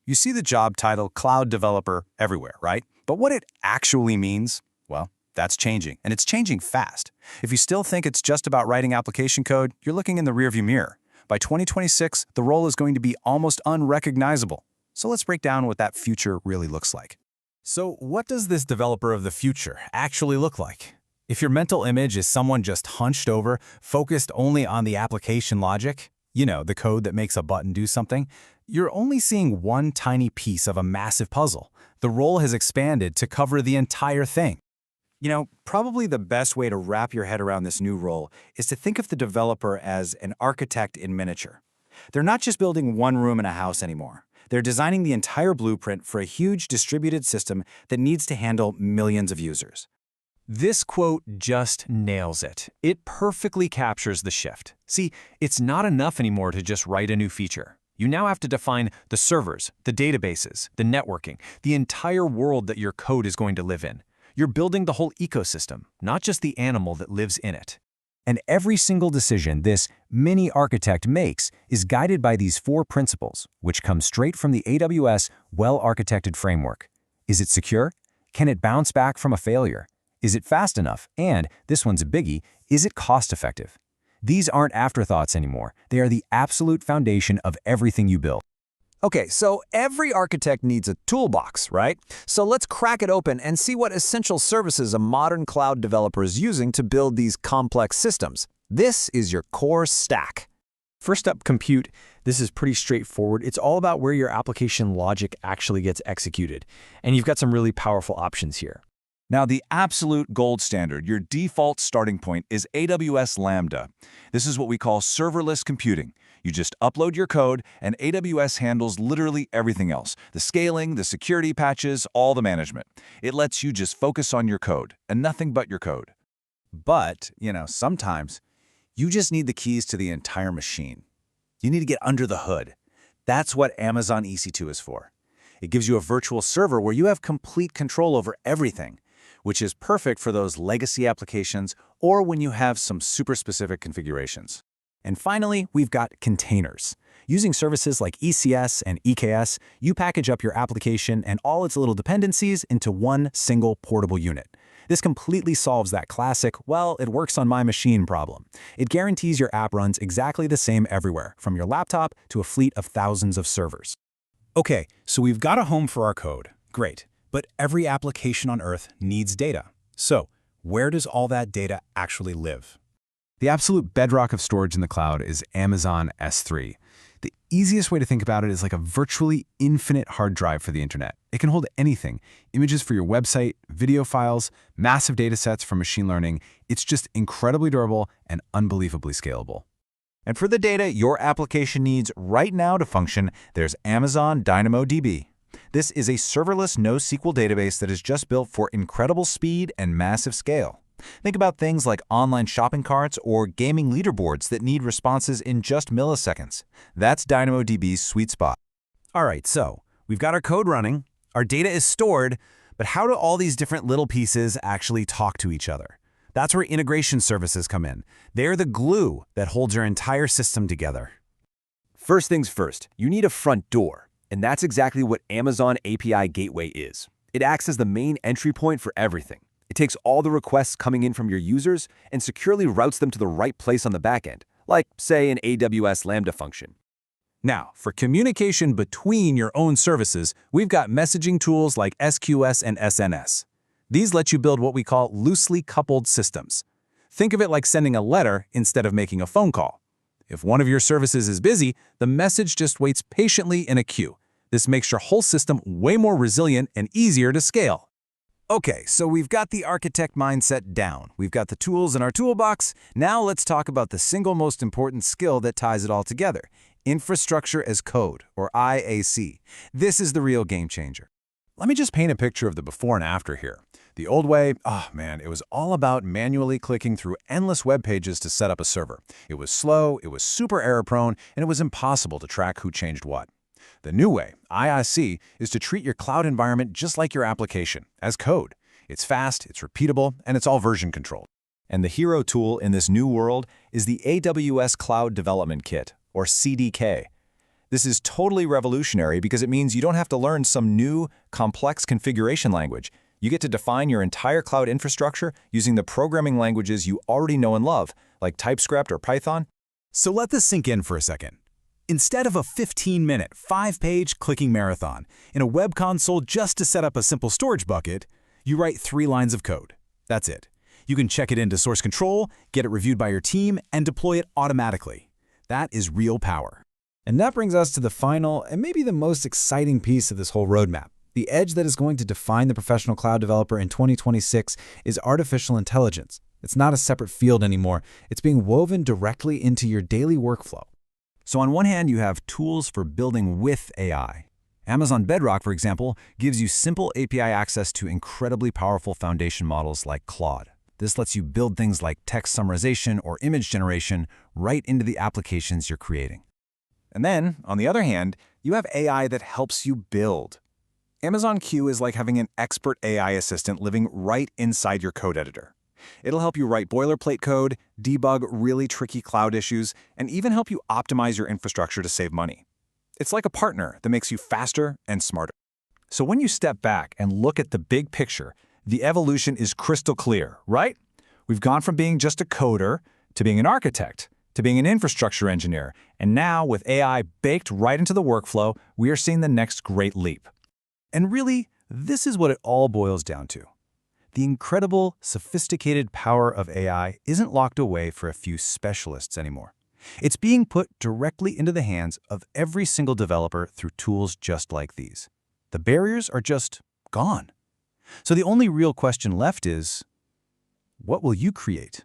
You see the job title Cloud Developer everywhere, right? But what it actually means, well, that's changing, and it's changing fast. If you still think it's just about writing application code, you're looking in the rearview mirror. By 2026, the role is going to be almost unrecognizable. So let's break down what that future really looks like. So what does this developer of the future actually look like? If your mental image is someone just hunched over, focused only on the application logic, the code that makes a button do something, you're only seeing one tiny piece of a massive puzzle. The role has expanded to cover the entire thing. Probably the best way to wrap your head around this new role is to think of the developer as an architect in miniature. They're not just building one room in a house anymore. They're designing the entire blueprint for a huge distributed system that needs to handle millions of users. This quote just nails it. It perfectly captures the shift. See, it's not enough anymore to just write a new feature. You now have to define the servers, the databases, the networking, the entire world that your code is going to live in. You're building the whole ecosystem, not just the animal that lives in it. And every single decision this mini architect makes is guided by these 4 principles, which come straight from the AWS well-architected framework. Is it secure? Can it bounce back from a failure? Is it fast enough? And, this one's a biggie, is it cost-effective? These aren't afterthoughts anymore. They are the absolute foundation of everything you build. Okay, so every architect needs a toolbox, right? So let's crack it open and see what essential services a modern cloud developer is using to build these complex systems. This is your core stack. First up, compute. This is pretty straightforward. It's all about where your application logic actually gets executed. And you've got some really powerful options here. Now, the absolute gold standard, your default starting point, is AWS Lambda. This is what we call serverless computing. You just upload your code, and AWS handles literally everything else. The scaling, the security patches, all the management. It lets you just focus on your code, and nothing but your code. But, sometimes you just need the keys to the entire machine. You need to get under the hood. That's what Amazon EC2 is for. It gives you a virtual server where you have complete control over everything, which is perfect for those legacy applications or when you have some super specific configurations. And finally, we've got containers. Using services like ECS and EKS, you package up your application and all its little dependencies into one single portable unit. This completely solves that classic, well, it works on my machine problem. It guarantees your app runs exactly the same everywhere, from your laptop to a fleet of thousands of servers. Okay, so we've got a home for our code. Great. But every application on Earth needs data. So, where does all that data actually live? The absolute bedrock of storage in the cloud is Amazon S3. The easiest way to think about it is like a virtually infinite hard drive for the internet. It can hold anything: images for your website, video files, massive data sets for machine learning. It's just incredibly durable and unbelievably scalable. And for the data your application needs right now to function, there's Amazon DynamoDB. This is a serverless NoSQL database that is just built for incredible speed and massive scale. Think about things like online shopping carts or gaming leaderboards that need responses in just milliseconds. That's DynamoDB's sweet spot. All right, so we've got our code running, our data is stored, but how do all these different little pieces actually talk to each other? That's where integration services come in. They're the glue that holds your entire system together. First things first, you need a front door. And that's exactly what Amazon API Gateway is. It acts as the main entry point for everything. It takes all the requests coming in from your users and securely routes them to the right place on the backend, like, say, an AWS Lambda function. Now, for communication between your own services, we've got messaging tools like SQS and SNS. These let you build what we call loosely coupled systems. Think of it like sending a letter instead of making a phone call. If one of your services is busy, the message just waits patiently in a queue. This makes your whole system way more resilient and easier to scale. Okay, so we've got the architect mindset down. We've got the tools in our toolbox. Now let's talk about the single most important skill that ties it all together: infrastructure as code, or IaC. This is the real game changer. Let me just paint a picture of the before and after here. The old way, it was all about manually clicking through endless web pages to set up a server. It was slow, it was super error-prone, and it was impossible to track who changed what. The new way, IaC, is to treat your cloud environment just like your application, as code. It's fast, it's repeatable, and it's all version controlled. And the hero tool in this new world is the AWS Cloud Development Kit, or CDK. This is totally revolutionary because it means you don't have to learn some new, complex configuration language. You get to define your entire cloud infrastructure using the programming languages you already know and love, like TypeScript or Python. So let this sink in for a second. Instead of a 15-minute, 5-page clicking marathon in a web console just to set up a simple storage bucket, you write 3 lines of code. That's it. You can check it into source control, get it reviewed by your team, and deploy it automatically. That is real power. And that brings us to the final and maybe the most exciting piece of this whole roadmap. The edge that is going to define the professional cloud developer in 2026 is artificial intelligence. It's not a separate field anymore. It's being woven directly into your daily workflow. So on one hand, you have tools for building with AI. Amazon Bedrock, for example, gives you simple API access to incredibly powerful foundation models like Claude. This lets you build things like text summarization or image generation right into the applications you're creating. And then, on the other hand, you have AI that helps you build. Amazon Q is like having an expert AI assistant living right inside your code editor. It'll help you write boilerplate code, debug really tricky cloud issues, and even help you optimize your infrastructure to save money. It's like a partner that makes you faster and smarter. So when you step back and look at the big picture, the evolution is crystal clear, right? We've gone from being just a coder to being an architect, to being an infrastructure engineer, and now with AI baked right into the workflow, we are seeing the next great leap. And really, this is what it all boils down to. The incredible, sophisticated power of AI isn't locked away for a few specialists anymore. It's being put directly into the hands of every single developer through tools just like these. The barriers are just gone. So the only real question left is, what will you create?